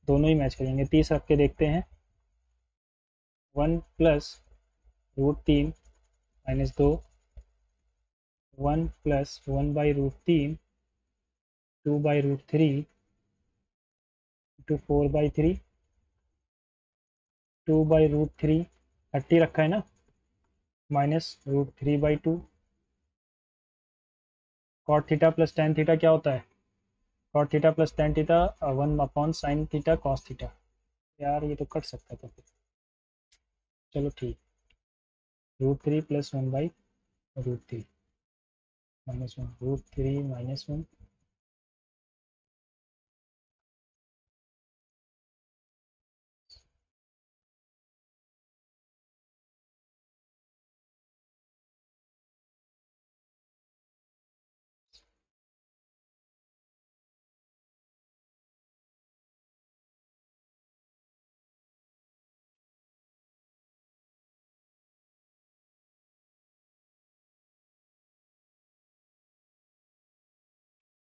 दोनों ही मैच कर जाएंगे। 30 रख के देखते हैं, 1 प्लस √3 -2, 1 प्लस 1/√3, 2/√3 इंटू 4/3, 2/√3, 30 रखा है ना, -√3/2। Cot theta plus tan theta क्या होता है, cot theta plus tan theta 1/sin theta cos theta. यार ये तो कट सकता था फिर, चलो ठीक, √3 + 1/√3 -1, √3 -1।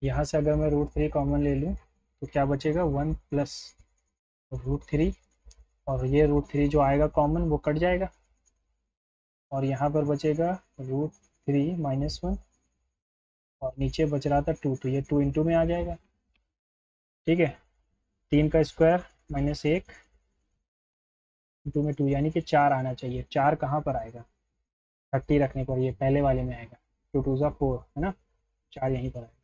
यहाँ से अगर मैं √3 कॉमन ले लूँ तो क्या बचेगा, 1 प्लस √3 और ये √3 जो आएगा कॉमन वो कट जाएगा, और यहाँ पर बचेगा √3 - 1, और नीचे बच रहा था 2, तो ये 2 इंटू में आ जाएगा। ठीक है, 3 का स्क्वायर -1 इंटू में 2, यानी कि 4 आना चाहिए। 4 कहाँ पर आएगा? 30 रखने पर, ये पहले वाले में आएगा। 2 2 4 है ना, 4 यहीं पर आएगा।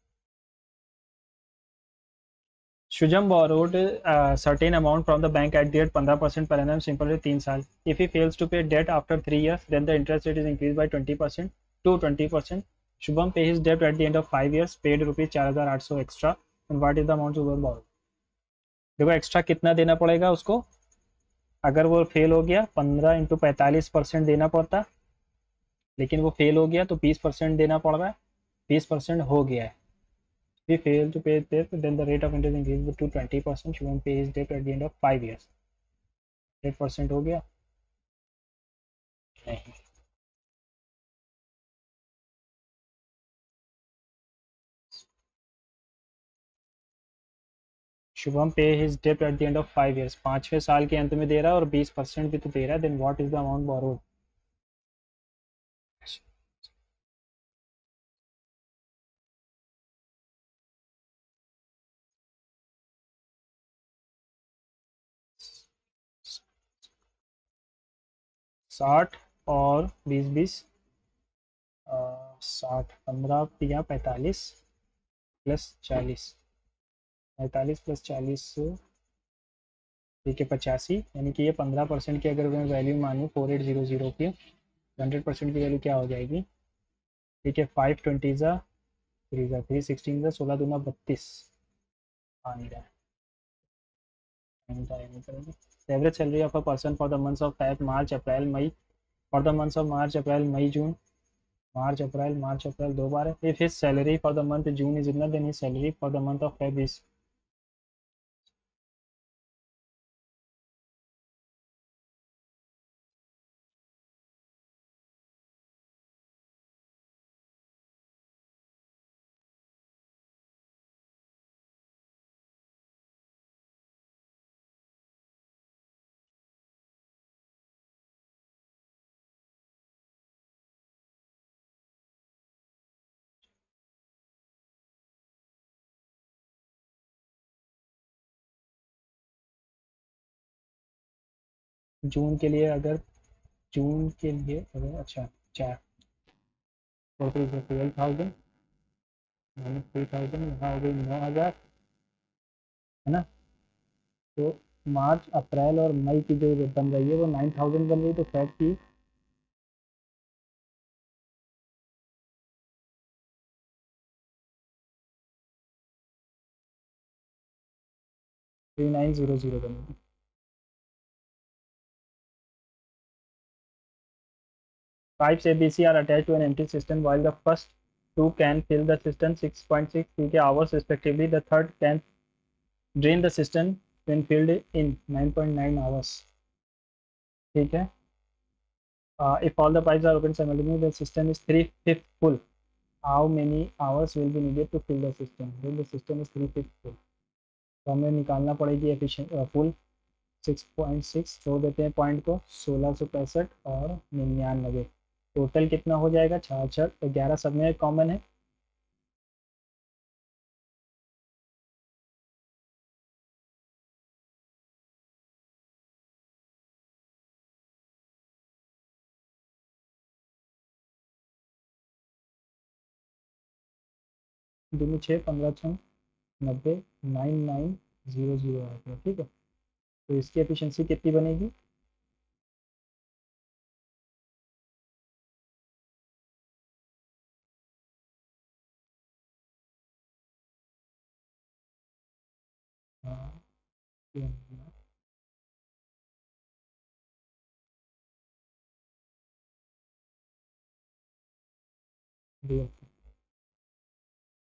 Shujam borrowed a certain amount from the bank at the rate 15% per annum simple rate 3 साल. If he fails to pay debt after 3 years, then the interest rate is increased by 20% to 20%. Shubham pay his debt at the end of 5 years, paid rupees 4,800 extra. And what is the amount Shubham borrowed? देखो एक्स्ट्रा कितना देना पड़ेगा उसको, अगर वो फेल हो गया 15 इंटू 45% देना पड़ता, लेकिन वो फेल हो गया तो 20% देना पड़ रहा है, 20% हो गया है। We fail to pay debt, then the rate of interest increases to 20%. Shubham pay his debt at the end of 5 years. 100% हो गया? नहीं। Shubham pay his debt at the end of 5 years, 5वें साल के अंत में दे रहा है, और 20% भी तो दे रहा है, then what is the amount borrowed? 60 और 20 20, 60 15 या 45 प्लस 40, 45 प्लस 40, ठीक है 85, यानी कि ये 15% की अगर मैं वैल्यू मानूँ 4800 की, 100% की वैल्यू क्या हो जाएगी? ठीक है, 5 20 ज़ा 3 ज़ा 3 16 ज़ा 16 दूना 32 आ नहीं रहा है। Average salary of a person for the months of Feb March April May, for the months of March April May June, March April 2 बार है। If his salary for the month June is इतना, then his salary for the month of Feb is, June के लिए अगर, जून के लिए अगर, अच्छा 4 टोटल 12,000 -3,000, यहाँ हो गई 9,000, है ना। तो मार्च अप्रैल और मई की जो बन रही है वो 9,000 बन रही है, तो फैब की 3900 बनेगी। Pipes ABC are attached to an empty system, while the first two can fill the system 6.6 hours respectively. The third can drain the system when filled in 9.9 hours. ठीक है, if all the pipes are open simultaneously, the system is 3/5 full. How many hours will be needed to fill the system? When the system is 3/5 full, तो हमें निकालना पड़ेगी एफिशिएंट फुल। 6.6 छोड़ देते हैं पॉइंट को, 1665 और 99, टोटल कितना हो जाएगा? 66, 11 सब में कॉमन है, दोनों 6 15 6 90, 9900 आ गया। ठीक है, तो इसकी एफिशिएंसी कितनी बनेगी? हाँ,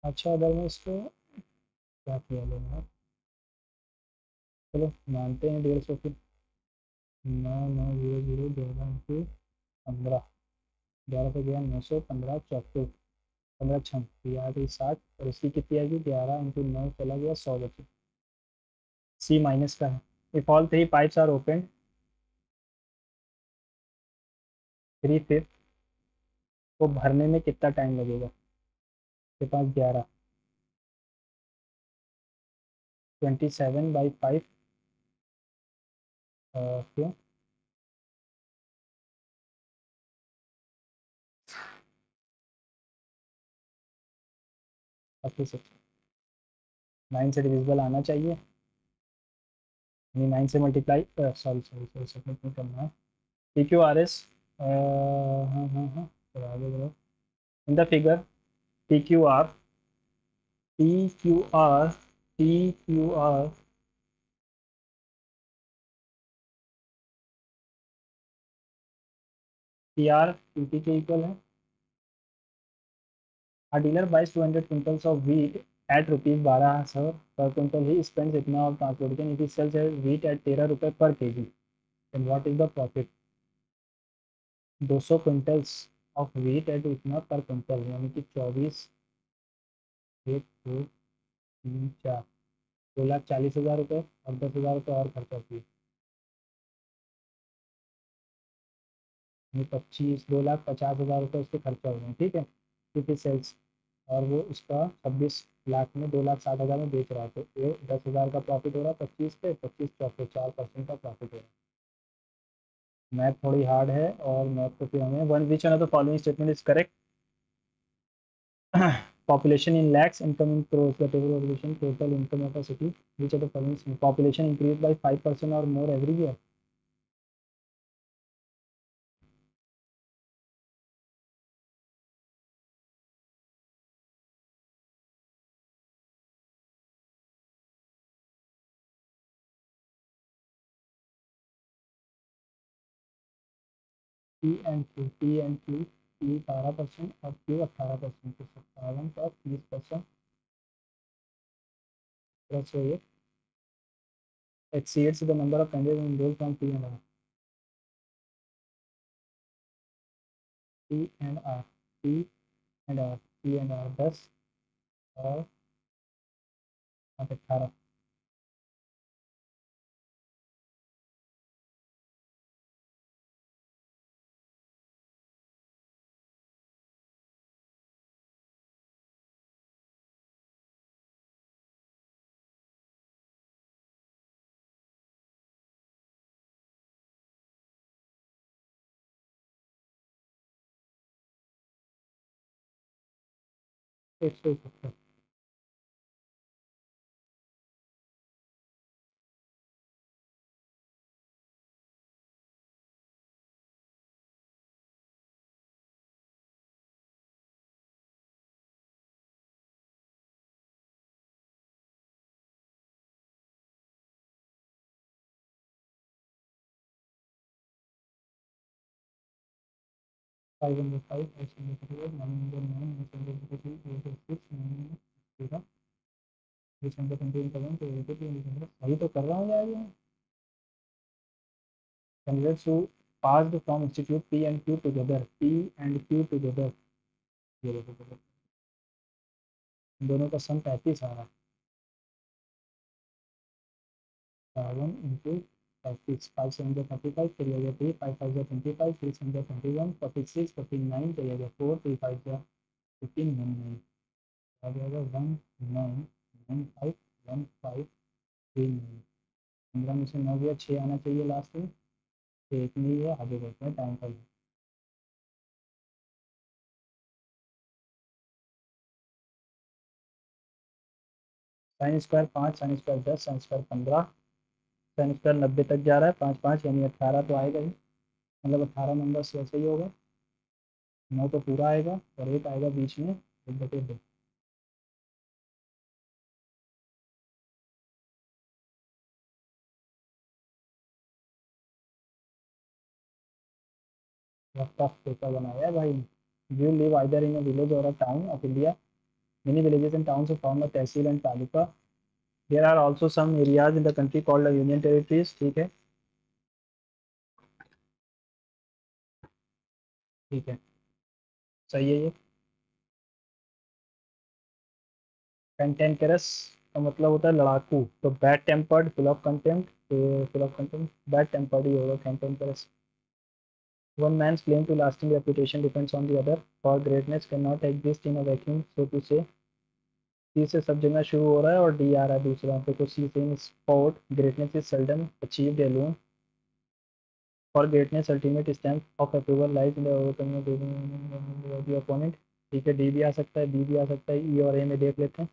अच्छा अगर मैं इसको क्या किया लूँगा, चलो मानते हैं 150 फिर। 9900 11 इंटू 15, 11 पे गया 900, 15 74, 15 छम 60, और इसकी कितनी आएगी? 11 इंटू 9 चला गया 100 बचे। सी माइनस का है। If all three pipes are open 3/5 को भरने में कितना टाइम लगेगा? के पास 11, 27/5 क्यों? आपके 9 से डिविजिबल आना चाहिए, यानी 9 से multiply, sorry sorry sorry, submit नहीं करना है। पी क्यू आर एस, हाँ हाँ हाँ, तो आगे बढ़ो। In the figure P Q R, P Q R, P Q R, P R P T के इक्वल है। A dealer buys 200 quintals of wheat at rupees 1200 per quintal. He spends इतना और transportation. If he sells wheat at 13 रुपए per kg, then what is the profit? 200 quintals of wheat at इतना पर क्विंटल, यानी कि 24, 1 2 3 4, 2,40,000 रुपये और 10,000 रुपये और खर्चा किए, 25, 2,50,000 रुपये उसके खर्चा हो गए, ठीक है। फिफ्टी सेल्स, और वो उसका 26 लाख में, 2,60,000 में बेच रहा है, तो ये 10,000 का प्रॉफिट हो रहा है 25 पे, 25 प्रॉफिट, 4% का प्रॉफिट हो रहा है। मैथ थोड़ी हार्ड है, और मैथ को फिर हमें one which of the following statement is correct? Population in lakhs, income in crores. The table of population, total income of a city. Which of the following population increased by 5% or more every year? P and Q, P and Q, P 12% और Q 18%, तो 57 का 30% प्लस ये exceeds the number of candidates enrolled from P and R. P and R, P and R, P and R 10 और 18। एक सौ 505, 838, 909, 853, 806, 900, अभी तो कर रहा हूँ यार ये। Candidates who passed from institute P and Q together, P and Q together, ये देखो दोनों का सम 35 आ रहा है। 7 into 35, 5 7 35, 3 हो गया 3, 5 5 25, 3 7 21, 46, 49, 3 हो गया 4, 3 5 15, 19 आ जाएगा 1 9 9 5 1 5 3 9। 15 में से 9 गया, 6 आना चाहिए लास्ट में, 1 नहीं है, आगे बढ़ते हैं टाइम का। Sine square 5, sine square 10, sine square 15, sine square 90 तक जा रहा है, 5 5 यानी 18 तो आएगा ही, मतलब 18 नंबर से ऐसे ही होगा। 9 तो पूरा आएगा और 1 आएगा बीच में, 1/2। टफ पेपर बनाया है भाई। You live either in a village or a town of India. Many villages and towns form a tehsil and taluka. There are also some areas in the country called union territories, ठीक है। ठीक है, सही है ये। कैंटेनकरस का मतलब होता है लड़ाकू, तो bad tempered, full of contempt, तो full of contempt bad tempered ही होगा cantankerous. One man's claim to lasting reputation depends on the other. For greatness cannot exist in a vacuum, so to say. सी से सब जगह शुरू हो रहा है और डी आ रहा है दूसरा, तो कुछ सी से sport greatness is seldom achieved alone. For greatness ultimate stamp of approval lies in the overcoming the opponent. ठीक है, डी भी आ सकता है, बी भी आ सकता है, ई और ए में देख लेते हैं.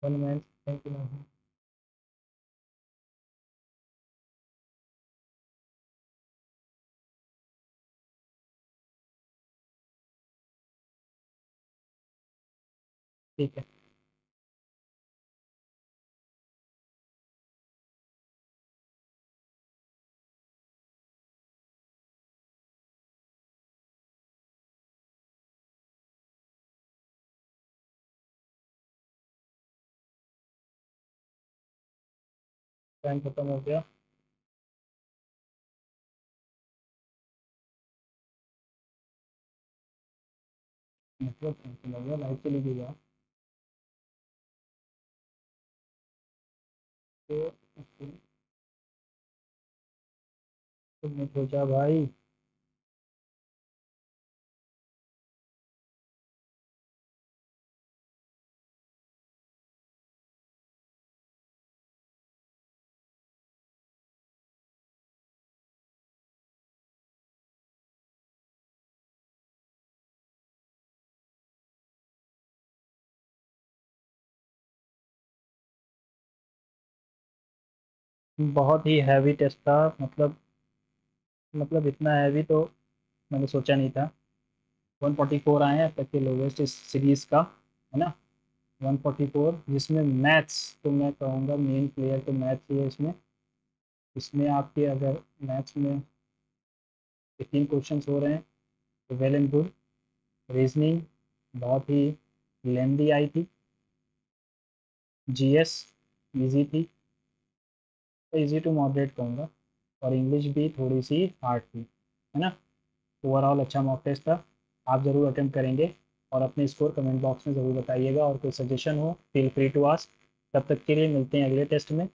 One man, thank you. ठीक है. टाइम खत्म हो गया. मतलब कैंसिल हो गया, लाइव चली गई यार. तो तुमने सोचा भाई. बहुत ही हैवी टेस्ट था, मतलब इतना हैवी तो मैंने सोचा नहीं था. 144 आए हैं अब तक के लोवेस्ट इस सीरीज का, है ना. 144 जिसमें मैथ्स, तो मैं कहूँगा मेन प्लेयर तो मैथ्स ही है इसमें. इसमें आपके अगर मैथ्स में 18 क्वेश्चंस हो रहे हैं तो वेल एंड गुड. रीजनिंग बहुत ही लेंदी आई थी. जीएस इजी थी, तो इजी टू मॉडरेट कहूँगा. और इंग्लिश भी थोड़ी सी हार्ड थी, है ना. ओवरऑल अच्छा मॉक टेस्ट था. आप ज़रूर अटेम्प्ट करेंगे और अपने स्कोर कमेंट बॉक्स में ज़रूर बताइएगा. और कोई सजेशन हो फील फ्री टू आस्क. तब तक के लिए मिलते हैं अगले टेस्ट में.